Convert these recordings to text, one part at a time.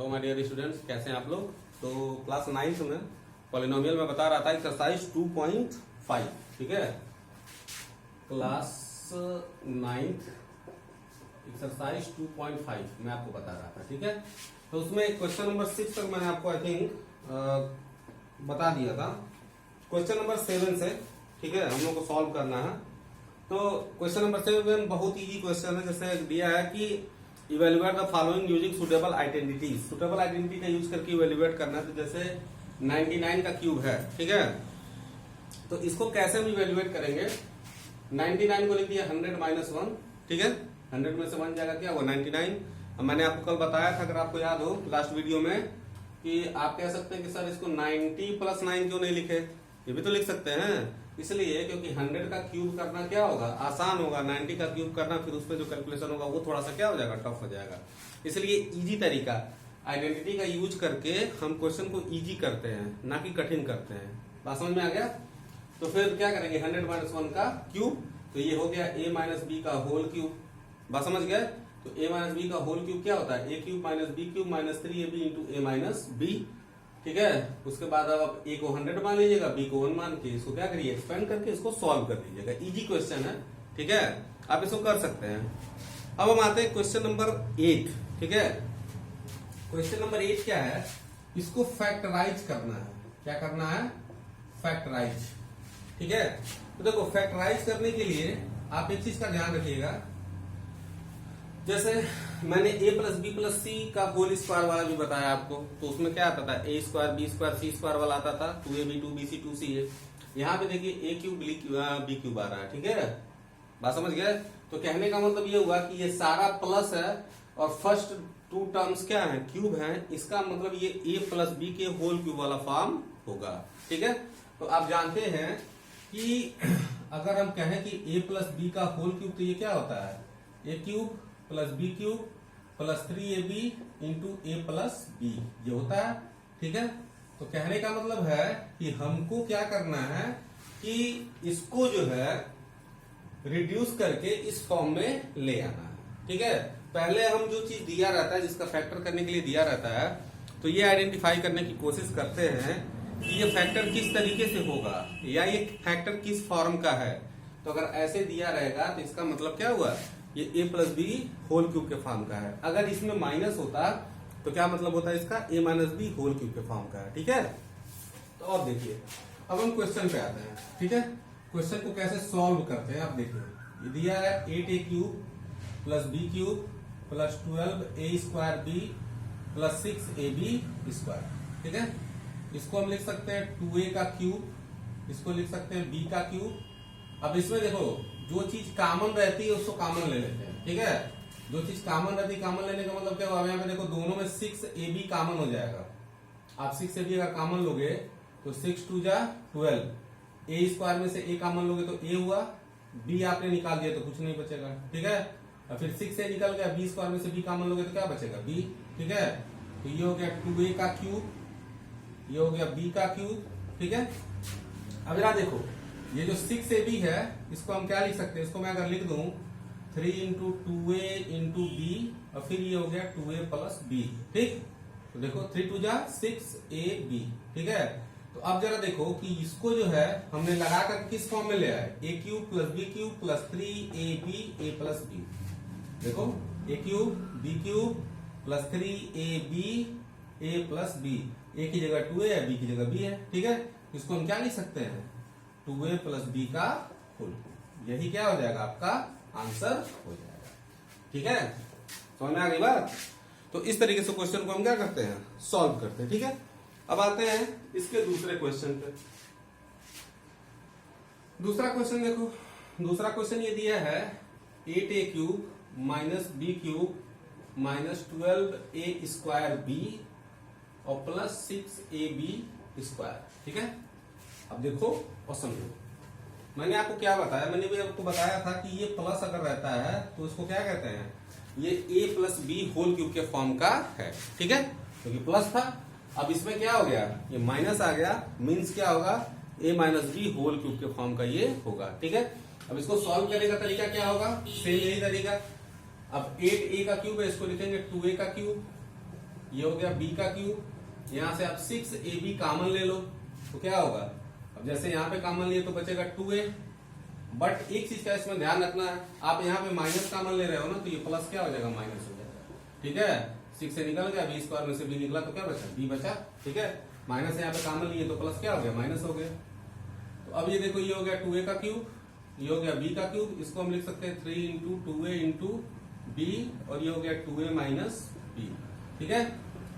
Hello my dear students, कैसे हैं आप लोग। तो क्लास 9th में पॉलिनोमियल में बता रहा था एक्सरसाइज 2.5। ठीक है, क्लास 9th एक्सरसाइज 2.5 मैं आपको बता रहा था। ठीक है, तो उसमें क्वेश्चन नंबर 6 तक मैंने आपको आई थिंक बता दिया था। क्वेश्चन नंबर 7 से ठीक है हम लोग को सॉल्व करना है। तो क्वेश्चन नंबर 7 बहुत इजी क्वेश्चन है। जैसे दिया है कि evaluate the following using suitable identities. Suitable identity का यूज करके इवेल्युएट करना है। तो जैसे 99 का क्यूब है, ठीक है, तो इसको कैसे हम इवेल्युएट करेंगे। 99 को लिख दिया 100 - 1, ठीक है, 100 में से 1 जाएगा क्या वो 99। मैंने आपको कल बताया था, अगर आपको याद हो लास्ट वीडियो में, कि आप कह सकते हैं कि सर इसको 90 + 9 क्यों नहीं लिखे। ये भी तो लिख सकते हैं, इसलिए क्योंकि 100 का क्यूब करना क्या होगा, आसान होगा। 90 का क्यूब करना फिर उसमें जो कैलकुलेशन होगा वो थोड़ा सा क्या हो जाएगा, टफ हो जाएगा। इसलिए इजी तरीका आइडेंटिटी का यूज करके हम क्वेश्चन को इजी करते हैं, ना कि कठिन करते हैं। बात समझ में आ गया। तो फिर क्या करेंगे, 100 - 1 का क्यूब, तो ये हो गया a - b का होल क्यूब। बात समझ गए। तो a - b का होल क्यूब क्या होता है, a³ - b³ - 3ab × a - b। ठीक है, उसके बाद अब आप a को 100 मान लीजिएगा, b को 1 मान के इसको क्या करिए, एक्सपेंड करके इसको सॉल्व कर दीजिएगा। इजी क्वेश्चन है, ठीक है, आप इसको कर सकते हैं। अब हम आते हैं क्वेश्चन नंबर 8। ठीक है, क्वेश्चन नंबर 8 क्या है, इसको फैक्टराइज करना है। क्या करना है, फैक्टराइज। ठीक है, तो देखो फैक्टराइज करने के लिए आप एक चीज का ध्यान रखिएगा। जैसे मैंने a + b + c का होल स्क्वायर वाला भी बताया आपको, तो उसमें क्या आता था, a² b² c² वाला आता था, 2ab 2bc 2ca। यहाँ पे देखिए a³ b³ आ रहा है। ठीक है, बात समझ गए। तो कहने का मतलब ये हुआ कि ये सारा प्लस है और फर्स्ट 2 टर्म्स क्या है, क्यूब है। इसका मतलब ये a + b के होल क्यूब वाला फॉर्म होगा। ठीक है, तो आप जानते हैं कि अगर हम कहें कि a + b का होल क्यूब, तो ये क्या होता है, a³ + b³ + 3ab × a + b, ये होता है। ठीक है, तो कहने का मतलब है कि हमको क्या करना है कि इसको जो है रिड्यूस करके इस फॉर्म में ले आना है। ठीक है, पहले हम जो चीज दिया रहता है, जिसका फैक्टर करने के लिए दिया रहता है, तो ये आइडेंटिफाई करने की कोशिश करते हैं कि ये फैक्टर किस तरीके से होगा या ये फैक्टर किस फॉर्म का है। तो अगर ऐसे दिया रहेगा तो इसका मतलब क्या हुआ, ये a + b होल क्यूब के फॉर्म का है। अगर इसमें माइनस होता तो क्या मतलब होता है इसका, a - b होल क्यूब के फॉर्म का है। ठीक है, तो अब देखिए, अब हम क्वेश्चन पे आते हैं। ठीक है, क्वेश्चन को कैसे सॉल्व करते हैं आप देखिए। ये दिया है 8a³ + b³ + 12a² b + 6ab²। ठीक है, इसको हम लिख सकते हैं 2a का क्यूब, इसको लिख सकते हैं b का क्यूब। अब इसमें देखो जो चीज कॉमन रहती है उसको कॉमन ले लेते हैं। ठीक है, जो चीज कॉमन रहती है, कॉमन लेने का मतलब क्या हुआ, यहाँ पे देखो दोनों में 6ab कॉमन हो जाएगा। आप 6ab अगर कॉमन लोगे तो 6 × 2 = 12, a² में से a कॉमन लोगे तो a हुआ, b आपने निकाल दिया तो कुछ नहीं बचेगा। ठीक है, और फिर 6 a निकल गया, b² में से b कॉमन लोगे तो क्या बचेगा, b। ठीक है, तो ये हो गया 2a का क्यूब, ये हो गया b का क्यूब। ठीक है, अब जरा देखो ये जो 6ab है इसको हम क्या लिख सकते हैं, इसको मैं अगर लिख दूं 3 × 2a × b, और फिर ये हो गया 2a + b। ठीक, तो देखो 3 × 2 = 6ab। ठीक है, तो अब जरा देखो कि इसको जो है हमने लगा कर किस फॉर्म में ले आए, a³ + b³ + 3ab a + b। देखो a³ b³ + 3ab a + b, a की जगह 2a है, b की जगह b है। ठीक है, इसको हम क्या लिख सकते हैं, 2a + b का होल। यही क्या हो जाएगा, आपका आंसर हो जाएगा। ठीक है, समझ में आ गई बात। तो इस तरीके से क्वेश्चन को हम क्या करते हैं, सॉल्व करते हैं। ठीक है, अब आते हैं इसके दूसरे क्वेश्चन पे। दूसरा क्वेश्चन देखो, दूसरा क्वेश्चन ये दिया है 8a³ - b³ - 12a² b और + 6ab²। ठीक है, अब देखो और समझो, मैंने आपको क्या बताया, मैंने भी आपको बताया था कि ये प्लस अगर रहता है तो इसको क्या कहते हैं, ये a + b होल क्यूब के फॉर्म का है। ठीक है, क्योंकि प्लस था, अब इसमें क्या हो गया, ये माइनस आ गया, मीन्स क्या होगा, a - b होल क्यूब के फॉर्म का ये होगा। ठीक है, अब इसको सॉल्व करने का तरीका क्या होगा, सेम यही तरीका। अब 8a का क्यूब है, इसको लिखेंगे 2a का क्यूब ये हो गया बी का क्यूब, यहां से आप 6ab कॉमन ले लो तो क्या होगा, अब जैसे यहां पे कॉमन लिए तो बचेगा 2a, बट एक चीज का इसमें ध्यान रखना है, आप यहाँ पे माइनस कॉमन ले रहे हो ना तो ये प्लस क्या हो जाएगा, माइनस हो जाएगा। ठीक है, 6 से निकल गया, बी स्क्वायर में से बी निकला तो क्या बचा, बी बचा। ठीक है, माइनस यहाँ पे कॉमन लिए तो प्लस क्या हो गया, माइनस हो गया। तो अब ये देखो, ये हो गया 2a का क्यूब, ये हो गया b का क्यूब, इसको हम लिख सकते हैं 3 इंटू 2a इंटू b, और ये हो गया 2a माइनस b। ठीक है,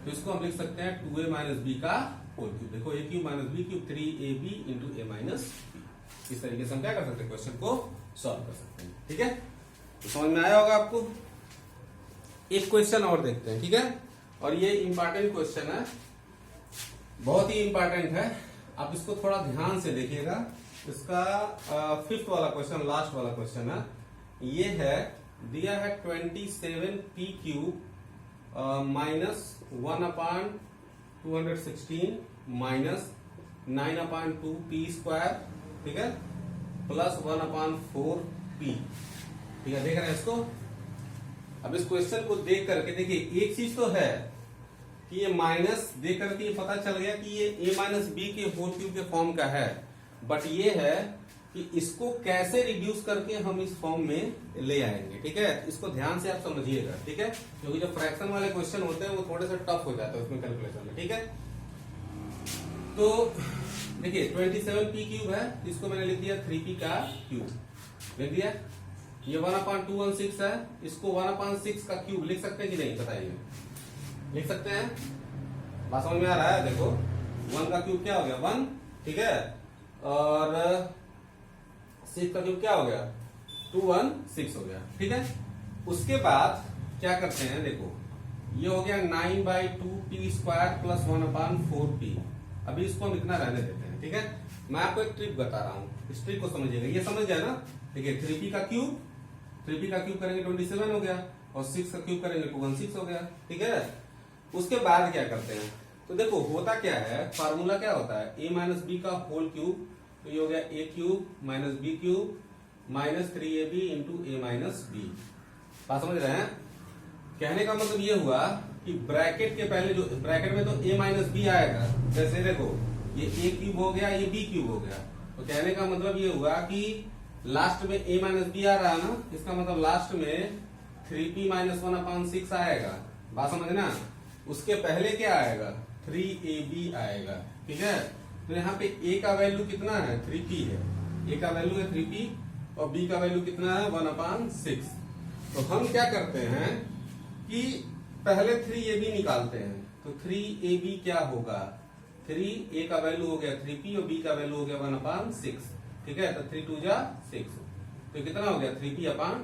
तो इसको हम लिख सकते हैं 2a माइनस b का होल क्यूब। देखो a cube minus b cube 3ab into a minus b। इस तरीके से हम क्या कर सकते हैं, क्वेश्चन को सॉल्व कर सकते हैं। ठीक है, तो समझ में आया होगा आपको। एक क्वेश्चन और देखते हैं। ठीक है, और ये इंपॉर्टेंट क्वेश्चन है, बहुत ही इंपॉर्टेंट है, आप इसको थोड़ा ध्यान से देखिएगा। इसका 5th वाला क्वेश्चन, लास्ट वाला क्वेश्चन है। ये है, दिया है 27p cube minus 1/216 minus 9/2p square, ठीक है, प्लस 1/4p। ठीक है, देख रहे हैं इसको। अब इस क्वेश्चन को देख करके देखिए, एक चीज तो है कि ये माइनस देख करके ये पता चल गया कि ये a माइनस बी के होल क्यूब के फॉर्म का है, बट ये है कि इसको कैसे रिड्यूस करके हम इस फॉर्म में ले आएंगे। ठीक है, इसको ध्यान से आप समझिएगा। ठीक है, क्योंकि जो फ्रैक्शन वाले क्वेश्चन होते हैं वो थोड़े से टफ हो जाते हैं उसमें कैलकुलेशन में। ठीक है, तो देखिए 27p क्यूब है, इसको मैंने लिख दिया 3p का क्यूब, लिख दिया। ये 1/216 है, इसको 1/6 का क्यूब लिख सकते हैं कि नहीं, बताइए। लिख सकते हैं, बात समझ में आ रहा है। देखो 1 का क्यूब क्या हो गया, 1। ठीक है, और 6 का क्यूब क्या हो गया, 216 हो गया। ठीक है, उसके बाद क्या करते हैं, देखो ये हो गया 9/2p स्क्वायर प्लस 1/4p। अभी इसको हम इतना रहने देते हैं। ठीक है, मैं आपको एक ट्रिक बता रहा हूं, इस ट्रिक को समझिएगा। ये समझ गया ना। देखिए 3p का क्यूब करेंगे 27 हो गया, और 6 का क्यूब करेंगे 216 हो गया। ठीक है, उसके बाद क्या करते हैं, तो देखो होता क्या है, फार्मूला क्या होता है, a माइनस बी का होल क्यूब, तो ये हो गया a cube minus b cube minus 3ab into a minus b. बात समझ रहे हैं। कहने का मतलब ये हुआ कि ब्रैकेट के पहले, जो ब्रैकेट में तो a माइनस बी आएगा, जैसे देखो ये a क्यूब हो गया, ये b क्यूब हो गया, तो कहने का मतलब ये हुआ कि लास्ट में a माइनस बी आ रहा है ना, इसका मतलब लास्ट में 3p माइनस 1/6 आएगा। बात समझना। उसके पहले क्या आएगा, 3ab आएगा। ठीक है, तो यहाँ पे a का वैल्यू कितना है, 3p है, a का वैल्यू है 3p, और b का वैल्यू कितना है, 1/6। तो हम क्या करते हैं कि पहले 3ab निकालते हैं, तो 3ab क्या होगा, 3a का वैल्यू हो गया 3p और b का वैल्यू हो गया 1/6। ठीक है, तो 3 2 जा 6, तो कितना हो गया 3p/2।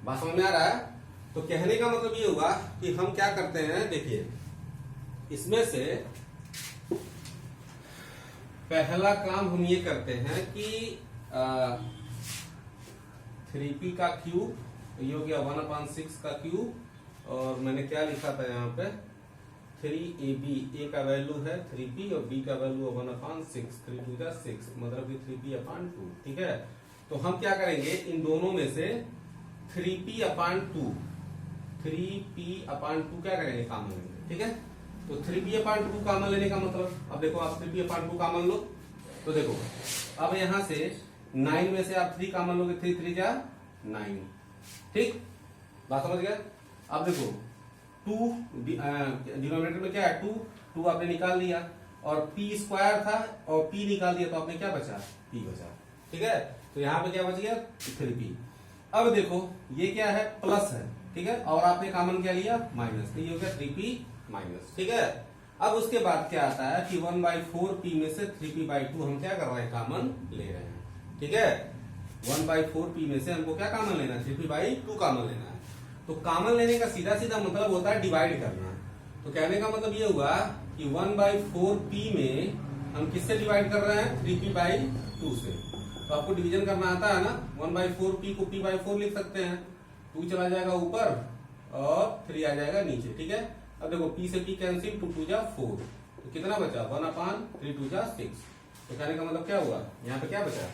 बात समझ में आ रहा है। तो कहने का मतलब ये हुआ कि हम क्या करते हैं, देखिए इसमें से पहला काम हम ये करते हैं कि 3p का क्यूब, ये हो गया 1/6 का क्यूब, और मैंने क्या लिखा था यहाँ पे 3ab, a का वैल्यू है 3p और b का वैल्यू है 1/6, 3 2 जा 6, मतलब कि 3p/2। ठीक है, तो हम क्या करेंगे, इन दोनों में से 3p/2 क्या करेंगे, कॉमन लेंगे। ठीक है, तो 3p/2 कॉमन लेने का मतलब, अब देखो आप 3p/2 कॉमन लो, तो देखो अब यहां से 9 में से आप 3 कॉमन लोगे, 3 3 जा 9। ठीक, बात समझ गया। अब देखो 2 डिनोमिनेटर में क्या है, 2 आपने निकाल लिया, और p स्क्वायर था और p निकाल दिया, तो आपने क्या बचा, p बचा। ठीक है, तो यहाँ पे क्या बच गया, 3p। अब देखो ये क्या है, प्लस है। ठीक है, और आपने कॉमन क्या लिया, माइनस, तो ये हो गया 3p माइनस। ठीक है, अब उसके बाद क्या आता है कि 1/4p में से 3p/2 हम क्या कर रहे हैं, कॉमन ले रहे हैं। ठीक है, 1/4p में से हमको क्या कॉमन लेना है, 3p/2 कॉमन लेना है। तो कॉमन लेने का सीधा सीधा मतलब होता है डिवाइड करना। तो कहने का मतलब ये हुआ कि 1/4p में हम किससे डिवाइड कर रहे हैं, 3p/2 से। तो आपको डिवीजन करना आता है ना, 1/4p को p/4 लिख सकते हैं, 2 चला जाएगा ऊपर और 3 आ जाएगा नीचे। ठीक है, अब देखो p से p कैंसिल, 2 2 जा 4, तो कितना बचा, 1/3 2 जा 6। तो कहने का मतलब क्या हुआ, यहाँ पे क्या बचा,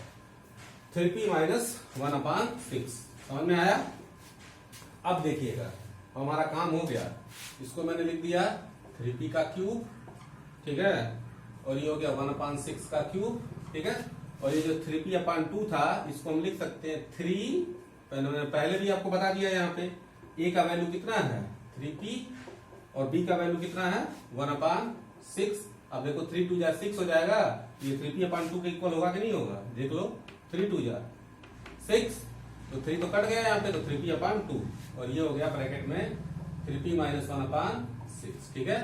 3p माइनस 1/6। समझ में आया। अब देखिएगा हमारा काम हो गया। इसको मैंने लिख दिया 3p का क्यूब, ठीक है, और ये हो गया 1/6 का क्यूब, ठीक है। और ये जो 3p/2 था इसको हम लिख सकते हैं 3, मैंने पहले भी आपको बता दिया यहाँ पे a का वैल्यू कितना है 3p और b का वैल्यू कितना है 1/6। अब देखो 3 2 जा 6 हो जाएगा, ये 3p/2 के इक्वल होगा कि नहीं होगा, देख लो 3 2 जा 6, तो 3 तो कट गया यहाँ पे, तो 3p/2 और ये हो गया ब्रैकेट में 3p - 1/6, ठीक है।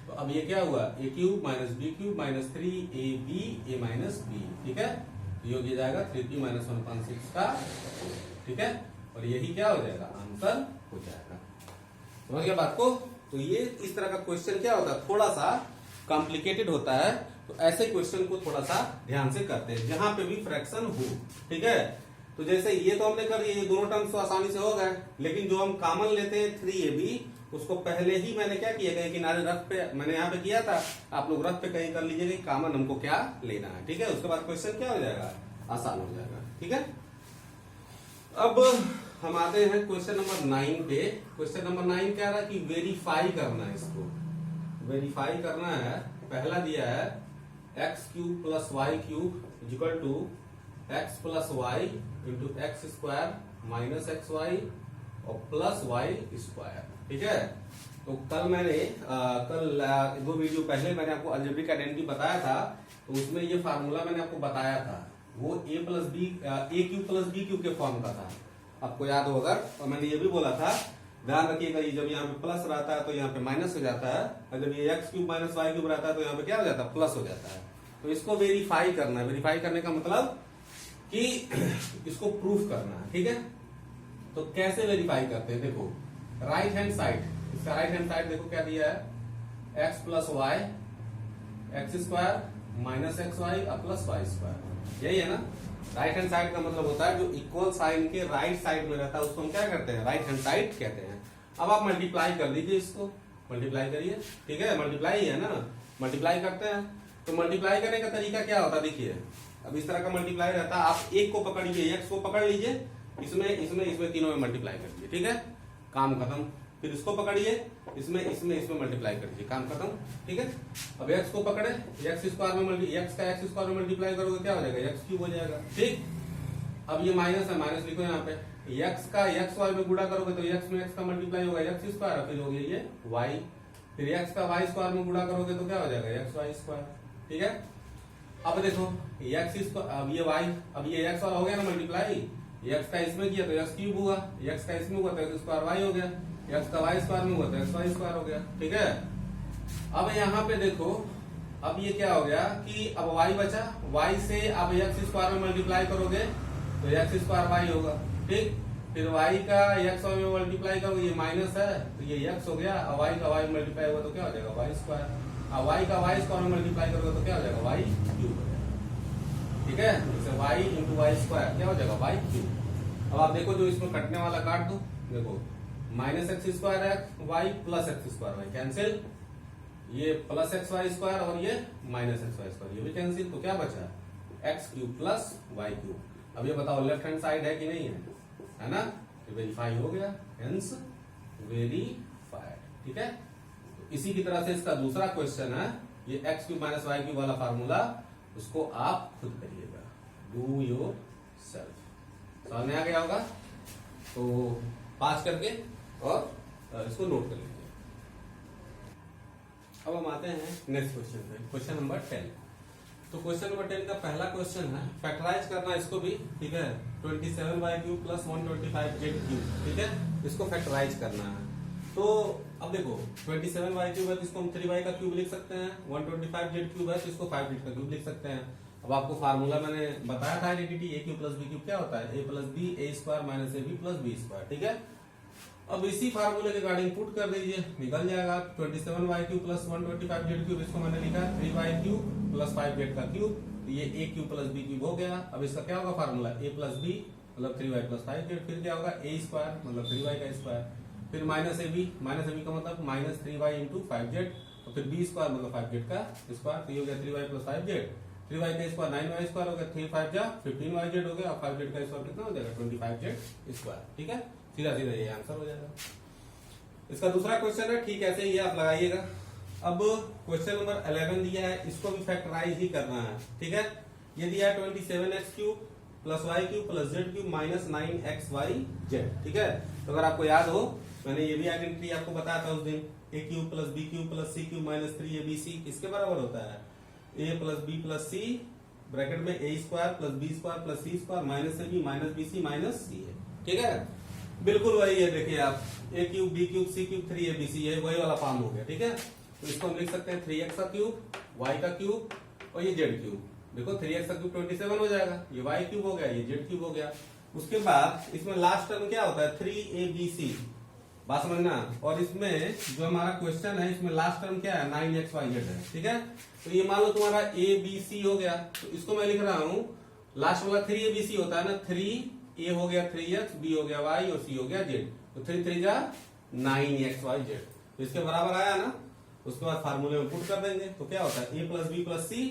तो अब ये क्या हुआ a cube minus b cube minus 3ab a minus b, ठीक है। तो ये हो जाएगा 3p - 1/6 का, ठीक है, और यही क्या हो जाएगा आंसर हो जाएगा। समझ गया बात को। तो ये इस तरह का क्वेश्चन क्या होता है, थोड़ा सा कॉम्प्लिकेटेड होता है, तो ऐसे क्वेश्चन को थोड़ा सा ध्यान से करते हैं जहां पे भी फ्रैक्शन हो, ठीक है। तो जैसे ये तो हमने कर दिए, ये दोनों टर्म्स तो आसानी से हो गए, लेकिन जो हम कॉमन लेते हैं 3ab उसको पहले ही मैंने क्या किया कहीं किनारे रफ पे मैंने यहाँ पे किया था, आप लोग रफ पे कहीं कर लीजिए कि कॉमन हमको क्या लेना है, ठीक है। उसके बाद क्वेश्चन क्या हो जाएगा आसान हो जाएगा, ठीक है। अब हम आते हैं क्वेश्चन नंबर 9 पे। क्वेश्चन नंबर 9 क्या रहा कि वेरीफाई करना है, इसको वेरीफाई करना है। पहला दिया है x cube plus y cube equal to x plus y into x square minus x y और प्लस वाई स्क्वायर, ठीक है। तो कल मैंने दो वीडियो पहले मैंने आपको अलजेब्रिक आइडेंटिटी बताया था, तो उसमें ये फार्मूला मैंने आपको बताया था, वो a cube plus b cube के फॉर्म का था, आपको याद होगा। और मैंने ये भी बोला था ध्यान रखिएगा, ये जब यहाँ पे प्लस रहता है तो यहाँ पे माइनस हो जाता है, और जब ये x cube minus y cube रहता है तो यहाँ पे क्या हो जाता है प्लस हो जाता है। तो इसको वेरीफाई करना है, वेरीफाई करने का मतलब कि इसको प्रूफ करना है, ठीक है। तो कैसे वेरीफाई करते हैं, देखो राइट हैंड साइड, इसका राइट हैंड साइड देखो क्या दिया है x plus y x square minus x y plus y square, यही है ना। राइट हैंड साइड का मतलब होता है जो इक्वल साइन के राइट साइड में रहता है उसको हम क्या करते हैं राइट हैंड साइड कहते हैं। अब आप मल्टीप्लाई कर दीजिए, इसको मल्टीप्लाई करिए, ठीक है, मल्टीप्लाई है ना, मल्टीप्लाई करते हैं। तो मल्टीप्लाई करने का तरीका क्या होता है, देखिए अब इस तरह का मल्टीप्लाई रहता है, आप एक को पकड़िए एक्स को पकड़ लीजिए, इसमें इसमें इसमें तीनों में मल्टीप्लाई कर लीजिए, ठीक है, काम खत्म। फिर इसको पकड़िए, इसमें इसमें इसमें मल्टीप्लाई कर लीजिए, काम खत्म, ठीक है। अब एक्स को पकड़े, एक्स स्क्वायर में एक्स का एक्स स्क्वायर में मल्टीप्लाई करोगे क्या हो जाएगा एक्स क्यूब हो जाएगा, ठीक। अब ये माइनस है, माइनस लिखो यहाँ पे, एक्स का एक्स वाई में गुणा करोगे तो एक्स में एक्स का मल्टीप्लाई होगा एक्स स्क्वायर, फिर हो गया ये वाई, फिर एक्स का वाई स्क्वायर में गुणा करोगे तो क्या हो जाएगा एक्स वाई स्क्वायर, ठीक है। अब देखो एक्स स्क्वायर, अब ये वाई, अब ये एक्स वाला हो गया ना मल्टीप्लाई, एक्स का इसमें किया तो एक्स क्यूब हुआ, एक्स का इसमें हुआ तो एक्स स्क्वायर वाई हो गया, एक्स का वाई स्क्वायर में हुआ तो एक्स वाई स्क्वायर हो गया, ठीक है। अब यहाँ पे देखो, अब ये क्या हो गया कि अब वाई बचा, वाई से अब एक्स स्क्वायर में मल्टीप्लाई करोगे तो एक्स स्क्वायर वाई होगा, ठीक। फिर वाई का एक्स वाई में मल्टीप्लाई करोगे, ये माइनस है तो ये एक्स हो गया, और वाई का वाई मल्टीप्लाई हुआ तो क्या हो जाएगा वाई स्क्वायर, और वाई का वाई स्क्वायर में मल्टीप्लाई करोगे तो क्या हो जाएगा वाई क्यूब हो जाएगा, ठीक है। जैसे वाई इंटू वाई स्क्वायर क्या हो जाएगा वाई क्यूब। अब आप देखो जो इसमें कटने वाला काट दो, देखो माइनस एक्स स्क्वायर है y plus x square y cancel, ये प्लस एक्स वाई स्क्वायर और ये माइनस एक्स वाई स्क्वायर ये भी कैंसिल, तो क्या बचा x cube plus y cube. अब ये बताओ लेफ्ट हैंड साइड है कि नहीं है ना, तो वेरीफाई हो गया, हेंस वेरीफाइड, ठीक है। तो इसी की तरह से इसका दूसरा क्वेश्चन है, ये x cube minus y cube वाला फार्मूला, उसको आप खुद करिएगा, डू योर सेल्फ, समझ में आ गया होगा। तो पास करके और इसको नोट कर लीजिए। अब हम आते हैं नेक्स्ट क्वेश्चन पे, क्वेश्चन नंबर 10। तो क्वेश्चन नंबर 10 का पहला क्वेश्चन है फैक्टराइज करना इसको भी, ठीक है, 27y cube plus 125z cube, ठीक है, इसको फैक्टराइज करना है। तो अब देखो 27y क्यूब है तो इसको हम 3y का क्यूब लिख सकते हैं, 125z क्यूब है तो इसको 5z का क्यूब लिख सकते हैं। अब आपको फार्मूला मैंने बताया था identity, a cube plus b cube क्या होता है, a plus b a square minus a b plus b square, ठीक है। अब इसी फार्मूले के अकॉर्डिंग पुट कर दीजिए, निकल जाएगा 27y cube plus 125z cube, इसको मैंने लिखा 3y क्यूब प्लस 5z का क्यूब, तो ये a cube plus b cube हो गया। अब इसका क्या होगा फार्मूला, a प्लस b मतलब 3y प्लस 5z, फिर क्या होगा a स्क्वायर मतलब 3y का स्क्वायर, फिर माइनस ए बी का मतलब माइनस 3y इंटू 5z, और फिर b स्क्वायर मतलब 5z का स्क्वायर, तो ये हो गया 3y प्लस 5z, 3y का स्क्वायर 9y स्क्वायर हो गया, 3 5 जा 15yz हो गया, और 5z का स्क्वायर कितना हो जाएगा 25z स्क्वायर, ठीक है, सीधा सीधा ये आंसर हो जाएगा। इसका दूसरा क्वेश्चन है, ठीक ऐसे ही आप लगाइएगा। अब क्वेश्चन नंबर 11 दिया है, इसको भी फैक्टराइज ही करना है, ठीक है। ये दिया है 27x³ plus y cube plus z cube minus 9xyz, ठीक है। तो अगर आपको याद हो, मैंने ये भी आइडेंटिटी आपको बताया था उस दिन, a³ plus b³ plus c³ minus 3abc किसके बराबर होता है, a plus b plus c bracket में a² plus b² plus c² minus ab minus bc minus c है, ठीक है। बिल्कुल वही है, देखिए आप a³ b³ c³ 3abc, ये वही वाला फॉर्म हो गया, ठीक है। तो इसको हम लिख सकते हैं 3x का क्यूब, y का क्यूब और ये z क्यूब। देखो 3x का क्यूब 27 हो जाएगा, ये y क्यूब हो गया, ये z क्यूब हो गया। उसके बाद इसमें लास्ट टर्म क्या होता है 3abc, बात समझना। और इसमें जो हमारा क्वेश्चन है, इसमें लास्ट टर्म क्या है 9xyz है, ठीक है। तो ये मान लो तुम्हारा abc हो गया, तो इसको मैं लिख रहा हूं, लास्ट वाला 3abc होता है ना, 3a हो गया 3x, b हो गया y और c हो गया z, तो 3 3 जा 9xyz, तो इसके बराबर आया ना। उसके बाद फार्मूले में पुट कर देंगे, तो क्या होता है a प्लस बी प्लस सी,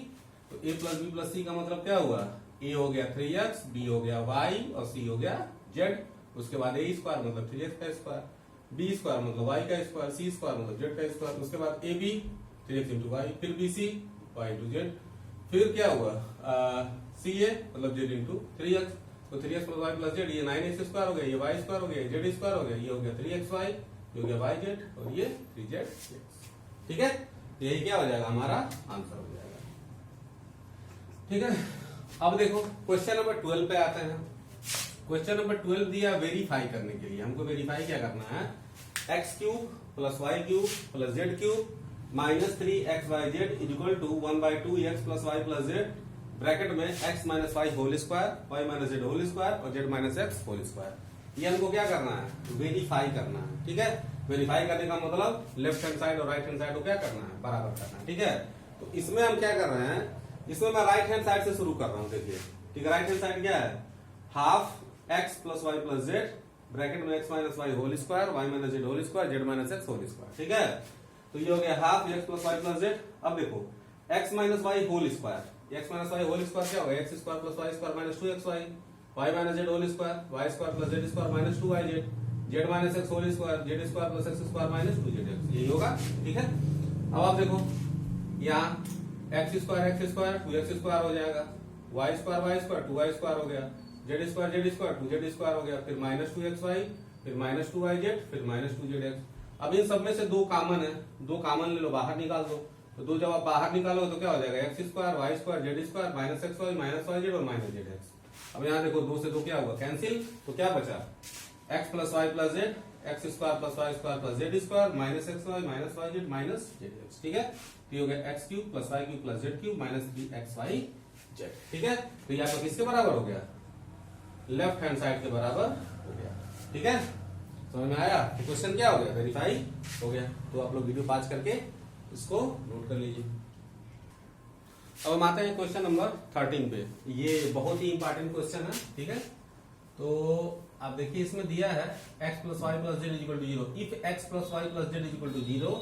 तो a प्लस बी प्लस सी का मतलब क्या हुआ, a हो गया 3x, b हो गया y और c हो गया z। उसके बाद a स्क्वायर मतलब 3x का स्क्वायर, b स्क्वायर मतलब y का स्क्वायर, c स्क्वायर मतलब z का स्क्वायर। उसके बाद ab 3x इंटू वाई, फिर bc y इंटू z, फिर क्या हुआ ca मतलब z इंटू 3x, तो 3x plus y plus z, ये 9x स्क्वायर हो गया, ये y स्क्वायर हो गया, ये z स्क्वायर हो गया, ये हो गया 3xy, ये हो गया yz और ये 3z, ठीक है। यही क्या हो जाएगा, हमारा आंसर हो जाएगा, ठीक है। अब देखो क्वेश्चन नंबर 12 पे आते हैं। क्वेश्चन नंबर 12 दिया वेरीफाई करने के लिए, हमको वेरीफाई क्या करना है, x³ plus y³ plus z³ minus 3xyz equal to 1/2x plus y plus z bracket में x minus y whole square, y minus z whole square और z minus x whole square. ये हमको क्या करना है, वेरीफाई करना है, ठीक है। वेरीफाई करने का मतलब लेफ्ट हैंड साइड और राइट हैंड साइड को क्या करना है, बराबर करना है, ठीक है। तो इसमें हम क्या कर रहे हैं, इसमें मैं राइट हैंड साइड से शुरू कर रहा हूं, देखिए, ठीक है। राइट हैंड साइड क्या है, half x plus y plus z bracket में x minus y whole square, y minus z whole square, z minus x whole square, ठीक है। तो ये हो गया half x plus y plus z. अब देखो x minus y whole square, x minus y whole square क्या होगा, x square plus y square minus 2xy, y minus z whole square, y square plus z square minus 2yz, z minus x whole square, z square plus x square minus 2zx, यही होगा, ठीक है। अब आप देखो यहाँ x square 2x square हो जाएगा, y स्क्वायर 2y स्क्वायर हो गया, जेड स्क्वायर 2z स्क्वायर हो गया, फिर माइनस 2xy, फिर माइनस 2yz, फिर माइनस 2zx। अब इन सब में से दो कॉमन है, दो कॉमन ले लो, बाहर निकाल दो। तो दो जब आप बाहर निकालोगे तो क्या हो जाएगा, x square y square z square minus x y minus y z और माइनस जेड एक्स। अब यहाँ देखो दो से दो क्या हुआ, कैंसिल, तो क्या बचा, x plus y plus z, x square plus y square plus z square minus x y minus y z minus z x, ठीक है। तो ये हो गया x cube plus y cube plus z cube minus 3xy z, ठीक है। तो यहाँ पर किसके बराबर हो गया, लेफ्ट हैंड साइड के बराबर हो गया, ठीक है। समझ में आया, तो क्वेश्चन क्या हो गया, वेरीफाई हो गया। तो आप लोग वीडियो पॉज करके इसको नोट कर लीजिए। अब हम आते हैं क्वेश्चन नंबर 13 पे। ये बहुत ही इंपॉर्टेंट क्वेश्चन है, ठीक है। तो आप देखिए इसमें दिया है x plus y plus z equal to 0। If x plus y plus z equal to 0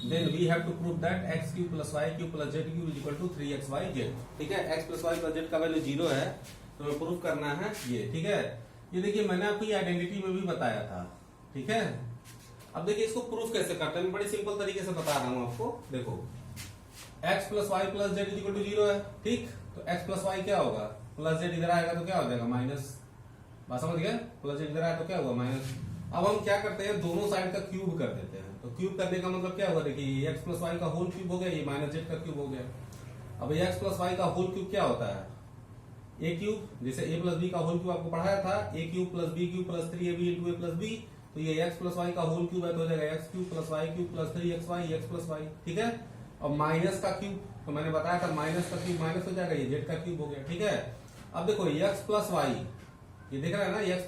then we have to prove that x cube plus y cube plus z cube equal to 3xyz, ठीक है। x plus y plus z का value 0 है, तो हमें prove करना है ये, ठीक है। ये देखिए मैंने आपको ये आइडेंटिटी में भी बताया था, ठीक है। अब देखिए इसको प्रूफ कैसे करते हैं, मैं बड़े सिंपल तरीके से बता रहा हूं आपको। देखो x plus y plus z equal to 0 है, ठीक। तो x प्लस वाई क्या होगा, प्लस जेड इधर आएगा तो क्या हो जाएगा माइनस, बात समझ गए, प्लस जेड इधर आया तो क्या हुआ माइनस। अब हम क्या करते हैं, दोनों साइड का क्यूब कर देते हैं। तो क्यूब करने का मतलब क्या हुआ, देखिए x प्लस वाई का होल क्यूब हो गया, ये माइनस जेड का क्यूब हो गया। अब x प्लस वाई का होल क्यूब क्या होता है, a क्यूब, जैसे a प्लस बी का होल क्यूब आपको पढ़ाया था, a cube plus b cube plus 3ab into a plus b। तो ये x प्लस वाई का होल क्यूब है, तो हो जाएगा x cube plus y cube plus 3xy x plus y, ठीक है। और माइनस का क्यूब, तो मैंने बताया था माइनस का क्यूब माइनस हो जाएगा, ये z का क्यूब हो गया, ठीक है। अब देखो x प्लस वाई, ये देख रहे हैं ना, x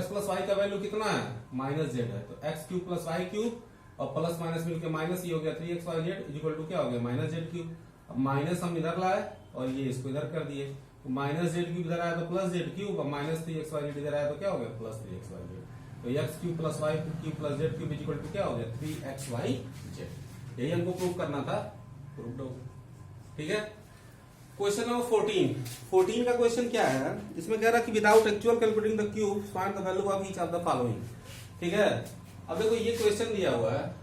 प्लस वाई का वैल्यू कितना है, माइनस जेड है। तो x cube plus y cube और प्लस माइनस मिलकर माइनस, ये हो गया 3xyz इक्वल टू क्या हो गया, माइनस जेड क्यूब। अब माइनस हम इधर लाए और ये इसको इधर कर दिए, तो माइनस जेड क्यूब इधर आया तो प्लस जेड क्यूब, और माइनस 3xyz इधर आया तो क्या हो गया, प्लस 3xyz। तो x cube plus y cube plus z cube equal to क्या हो गया, 3xyz। यही हमको प्रूव करना था, प्रूव हो, ठीक है। क्वेश्चन नंबर 14 का क्वेश्चन क्या है, इसमें कह रहा है कि without actual calculating the cube find the value of each of the following, ठीक है। अब देखो ये क्वेश्चन दिया हुआ है,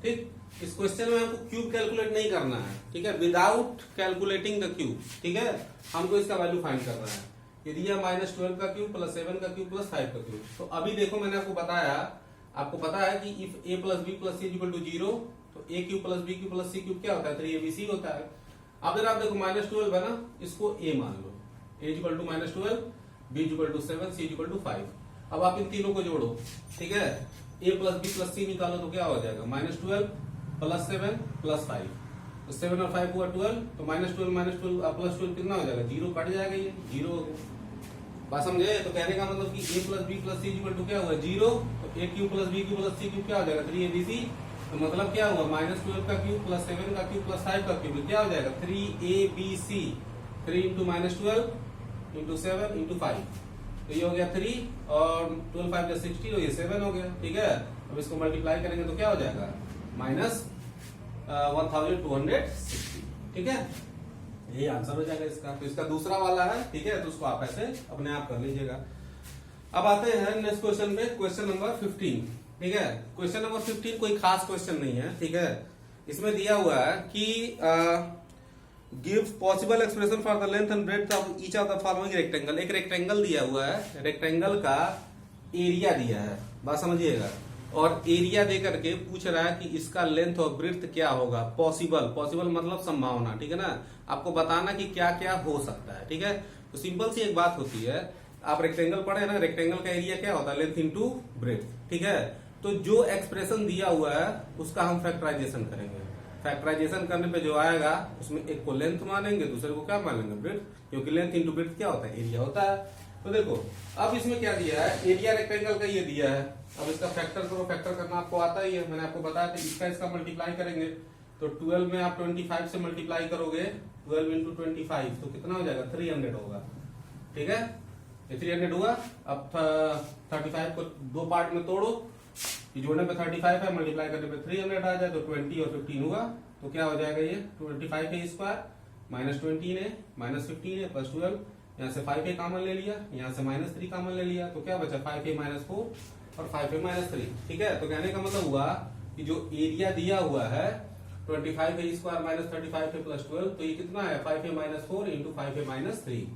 ठीक। इस क्वेश्चन में हमको क्यूब कैलकुलेट नहीं करना है, ठीक है, विदाउट कैलकुलेटिंग द क्यूब, ठीक है। हमको इसका वैल्यू फाइंड करना है। ये दिया -12 का क्यूब प्लस 7 का क्यूब प्लस 5 का क्यूब। तो अभी देखो मैंने आपको बताया, आपको पता है कि if a plus b plus c equal to 0, तो a cube plus b cube plus c cube क्या होता है, 3abc होता है। अब आप देखो -12 है ना, इसको a मान लो, a equal to -12, b equal to 7, c equal to 5। अब आप इन तीनों को जोड़ो, ठीक है, a प्लस बी प्लस सी निकालो तो क्या हो जाएगा, -12 प्लस 7 प्लस 5, तो 7 और 5 हुआ 12, तो -12 प्लस 12 कितना हो जाएगा, 0 कट जाएगा, ये 0 हो गया। बात समझे? तो कहने का मतलब कि a plus b plus c equal to क्या हुआ, 0, तो a cube plus b cube plus c cube क्या हो जाएगा, 3abc। तो मतलब क्या हुआ, -12 का क्यूब प्लस 7 का क्यूब प्लस 5 का क्यूब क्या हो जाएगा, 3abc। 3 इंटू -12 इंटू 7 इंटू 5, तो ये हो गया 3 और 12 5 या 60, तो ये 7 हो गया, ठीक है। अब इसको मल्टीप्लाई करेंगे तो क्या हो जाएगा, -1260, ठीक है। यही आंसर हो जाएगा इसका। तो इसका दूसरा वाला है, ठीक है, तो उसको आप ऐसे अपने आप कर लीजिएगा। अब आते हैं नेक्स्ट क्वेश्चन पे, क्वेश्चन नंबर 15, ठीक है। क्वेश्चन नंबर 15 कोई खास क्वेश्चन नहीं है, ठीक है। इसमें दिया हुआ है कि give possible expression for the length and breadth of each of the following rectangle. एक रेक्टेंगल दिया हुआ है, रेक्टेंगल का एरिया दिया है, बात समझिएगा, और एरिया दे करके पूछ रहा है कि इसका लेंथ और ब्रेड्थ क्या होगा। पॉसिबल मतलब संभावना, ठीक है ना। आपको बताना कि क्या क्या हो सकता है, ठीक है। तो सिंपल सी एक बात होती है, आप रेक्टेंगल पढ़े ना, रेक्टेंगल का एरिया क्या होता है, लेंथ इंटू ब्रेड्थ, ठीक है। तो जो एक्सप्रेशन दिया हुआ है उसका हम फैक्टराइजेशन करेंगे। फैक्टराइजेशन करने पे जो आएगा उसमें एक को लेंथ मानेंगे, दूसरे को क्या मानेंगे, ब्रेड्थ, क्योंकि लेंथ इंटू ब्रेड्थ क्या होता है, एरिया होता है। तो देखो अब इसमें क्या दिया है, एरिया रेक्टेंगल का ये दिया है। अब इसका फैक्टर करो, फैक्टर करना आपको आता ही है, मैंने आपको बताया था। इसका मल्टीप्लाई करेंगे तो 12 में आप 25 से मल्टीप्लाई करोगे, 12 इंटू 25 तो कितना हो जाएगा, 300 होगा, ठीक है। ये 300 हुआ। अब 35 को दो पार्ट में तोड़ो, जोड़ने पे 35 है, मल्टीप्लाई करने पे 300 आ जाए, तो 20 और 15 हुआ, तो क्या हो जाएगा, ये 25 है स्क्वायर, -20 है, -15 है, प्लस 12, यहाँ से 5a कॉमन ले लिया, यहाँ से -3 कॉमन ले लिया, तो क्या बचा 5a -4 और 5a -3, ठीक है। तो कहने का मतलब हुआ कि जो एरिया दिया हुआ है 25 है स्क्वायर -35 है प्लस 12, तो ये कितना है, 5a -4 इंटू 5a -3।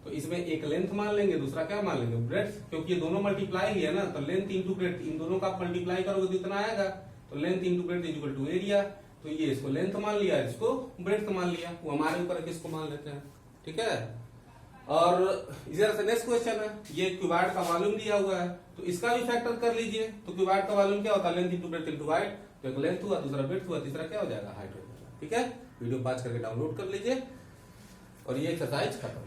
तो इसमें एक लेंथ मान लेंगे, दूसरा क्या मान लेंगे, ब्रेड्थ, क्योंकि ये दोनों मल्टीप्लाई ही है ना, तो लेंथ इंटू ब्रेड्थ, इन दोनों का मल्टीप्लाई करोगे तो इतना आएगा, तो length into breadth equal to area. तो ये इसको लेंथ मान लिया, इसको ब्रेड्थ मान लिया, वो हमारे ऊपर किसको मान लेते हैं, ठीक है। और इसी तरह से नेक्स्ट क्वेश्चन है, ये क्यूबॉइड का वॉल्यूम दिया हुआ है, तो इसका भी फैक्टर कर लीजिए। तो क्यूबॉइड का वॉल्यूम क्या होता है, length into breadth into height, तो एक लेंथ हुआ, दूसरा ब्रेड्थ हुआ, तीसरा क्या हो जाएगा, हाइट हो जाएगा, ठीक है। वीडियो पॉज करके डाउनलोड कर लीजिए और ये एक्सरसाइज खत्म।